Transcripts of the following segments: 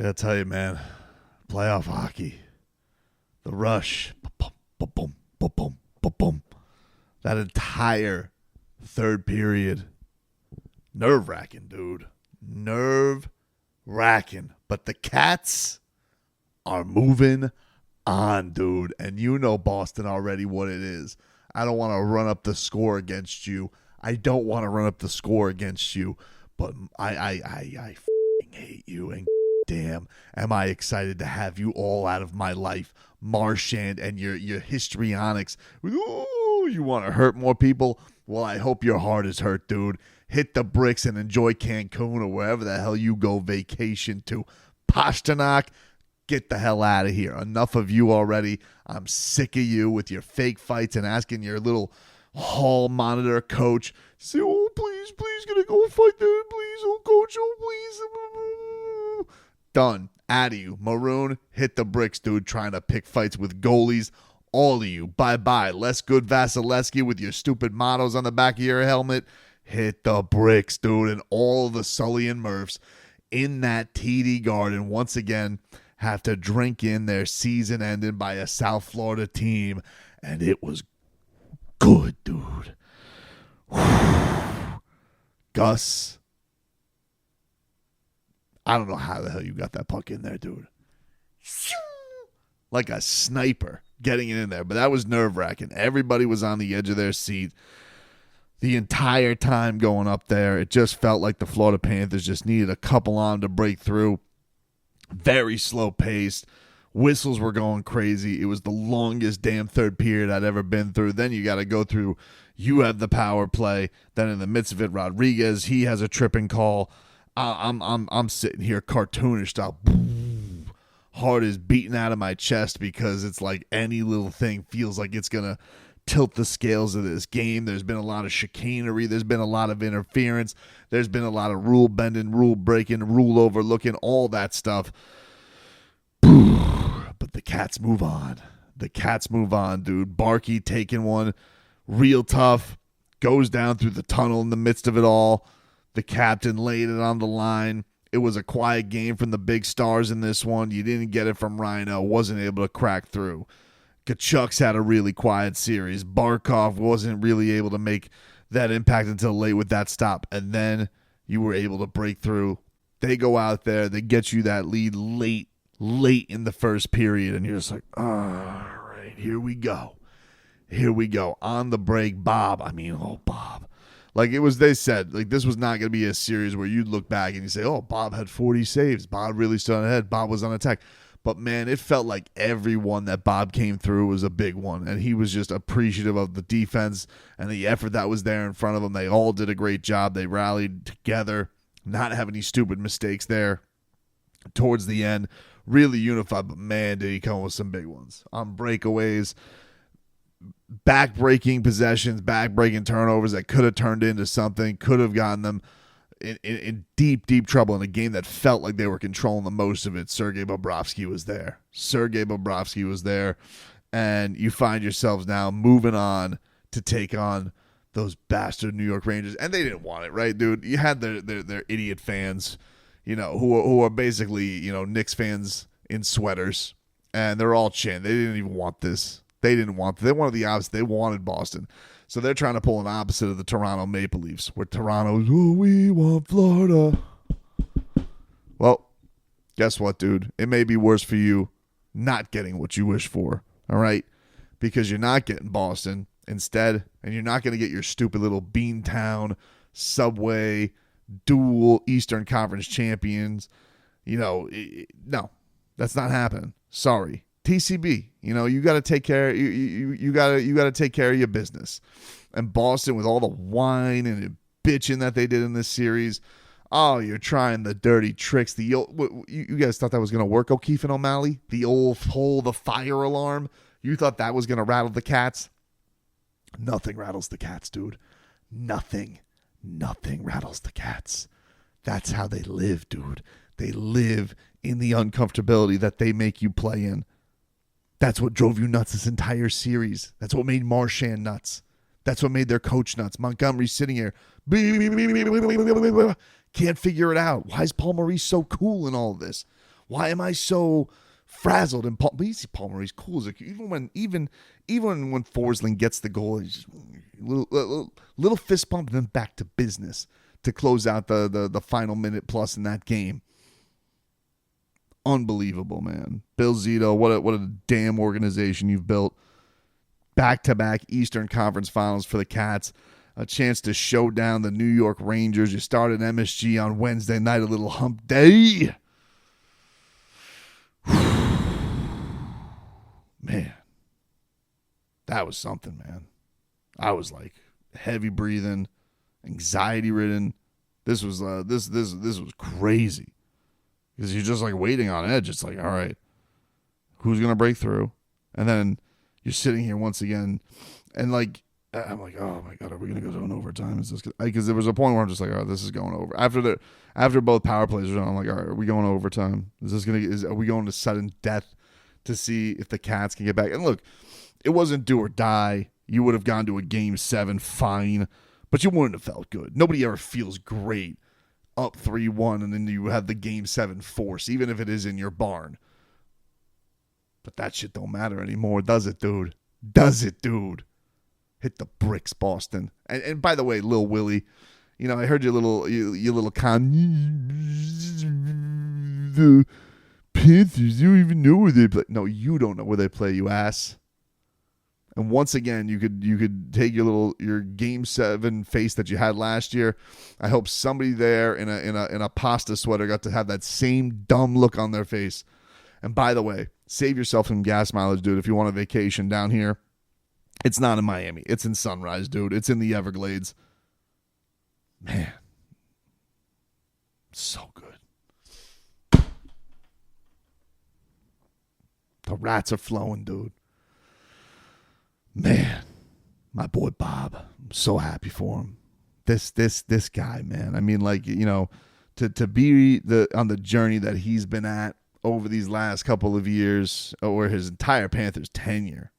I gotta tell you, man, playoff hockey, the rush, boom, boom, boom, boom, boom, boom. That entire third period, nerve-wracking, dude. Nerve-wracking. But the Cats are moving on, dude. And you know Boston already what it is. I don't want to run up the score against you. But I f***ing hate you. And damn, am I excited to have you all out of my life. Marchand and your histrionics. Ooh, you want to hurt more people? Well, I hope your heart is hurt, dude. Hit the bricks and enjoy Cancun or wherever the hell you go vacation to. Pasternak, get the hell out of here. Enough of you already. I'm sick of you with your fake fights and asking your little hall monitor coach, say, oh, please, gonna go fight there, please, oh, coach, oh, please. Done. Out of you. Maroon, hit the bricks, dude, trying to pick fights with goalies. All of you. Bye-bye. Less good Vasilevsky with your stupid mottos on the back of your helmet. Hit the bricks, dude. And all the Sully and Murphs in that TD Garden once again have to drink in their season ended by a South Florida team. And it was good, dude. Gus, I don't know how the hell you got that puck in there, dude. Like a sniper getting it in there. But that was nerve-wracking. Everybody was on the edge of their seat the entire time going up there. It just felt like the Florida Panthers just needed a couple on to break through. Very slow paced. Whistles were going crazy. It was the longest damn third period I'd ever been through. Then you got to go through. You have the power play. Then in the midst of it, Rodriguez, he has a tripping call. I'm sitting here cartoonish style. Heart is beating out of my chest because it's like any little thing feels like it's going to tilt the scales of this game. There's been a lot of chicanery. There's been a lot of interference. There's been a lot of rule bending, rule breaking, rule overlooking, all that stuff. But the Cats move on. Dude. Barkey taking one real tough. Goes down through the tunnel in the midst of it all. The captain laid it on the line. It was a quiet game from the big stars in this one. You didn't get it from Rhino. Wasn't able to crack through. Kachuk's had a really quiet series. Barkov wasn't really able to make that impact until late with that stop. And then you were able to break through. They go out there. They get you that lead late in the first period. And you're just like, all right, here we go. On the break, Bob. Like it was, they said, like this was not going to be a series where you'd look back and you say, oh, Bob had 40 saves. Bob really stood ahead. Bob was on attack. But, man, it felt like every one that Bob came through was a big one. And he was just appreciative of the defense and the effort that was there in front of him. They all did a great job. They rallied together, not have any stupid mistakes there towards the end. Really unified, but, man, did he come with some big ones. On breakaways, back-breaking possessions, back-breaking turnovers that could have turned into something, could have gotten them in deep trouble in a game that felt like they were controlling the most of it. Sergei Bobrovsky was there. And you find yourselves now moving on to take on those bastard New York Rangers. And they didn't want it, right, dude? You had their idiot fans, who are basically, Knicks fans in sweaters. And they're all chanting. They didn't even want this. They wanted the opposite. They wanted Boston. So they're trying to pull an opposite of the Toronto Maple Leafs, where Toronto's, oh, we want Florida. Well, guess what, dude? It may be worse for you not getting what you wish for, all right? Because you're not getting Boston instead, and you're not going to get your stupid little Beantown, Subway, dual Eastern Conference champions. No, that's not happening. Sorry. TCB, you got to take care. You got to take care of your business. And Boston, with all the whine and bitching that they did in this series, oh, you're trying the dirty tricks. You guys thought that was going to work, O'Keefe and O'Malley? The old the fire alarm. You thought that was going to rattle the Cats? Nothing rattles the Cats, dude. Nothing rattles the Cats. That's how they live, dude. They live in the uncomfortability that they make you play in. That's what drove you nuts this entire series. That's what made Marchand nuts. That's what made their coach nuts. Montgomery's sitting here. Can't figure it out. Why is Paul Maurice so cool in all of this? Why am I so frazzled? And Palmer, he's cool as a, even when Forsling gets the goal, he's just little fist bump, and then back to business to close out the final minute plus in that game. Unbelievable, man. Bill Zito, what a damn organization you've built. Back-to-back Eastern Conference Finals for the Cats. A chance to show down the New York Rangers. You started MSG on Wednesday night, a little hump day. Man, that was something, man. I was like heavy breathing, anxiety ridden. This was this was crazy. Because you're just like waiting on edge. It's like, all right, who's going to break through? And then you're sitting here once again. And like, I'm like, oh my God, are we going to go to an overtime? Is this because there was a point where I'm just like, oh, this is going over. After both power plays were done, I'm like, all right, are we going to overtime? Are we going to sudden death to see if the Cats can get back? And look, it wasn't do or die. You would have gone to a game 7, fine. But you wouldn't have felt good. Nobody ever feels great up 3-1, and then you have the game 7 force, even if it is in your barn. But that shit don't matter anymore, does it, dude? Does it, dude? Hit the bricks, Boston. And by the way, Lil Willie, you know, I heard your little the Panthers, you don't even know where they play. No, you don't know where they play, you ass. And once again, you could take your game 7 face that you had last year. I hope somebody there in a pasta sweater got to have that same dumb look on their face. And by the way, save yourself some gas mileage, dude. If you want a vacation down here, it's not in Miami. It's in Sunrise, dude. It's in the Everglades. Man, so good. The rats are flowing, dude. Man, my boy Bob, I'm so happy for him. This guy, man. I mean, like, you know, to be on the journey that he's been at over these last couple of years, or his entire Panthers tenure,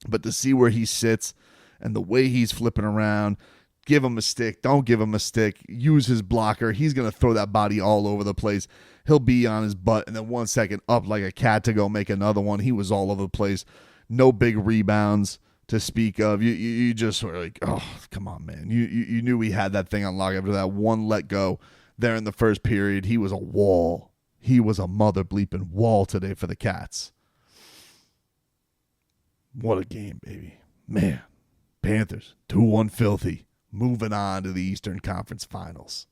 but to see where he sits and the way he's flipping around, give him a stick, don't give him a stick, use his blocker. He's going to throw that body all over the place. He'll be on his butt, and then 1 second up like a cat to go make another one. He was all over the place. No big rebounds to speak of. You just were like, oh, come on, man. You knew he had that thing on lock after that one let go there in the first period. He was a wall. He was a mother bleeping wall today for the Cats. What a game, baby. Man, Panthers, 2-1 filthy. Moving on to the Eastern Conference Finals.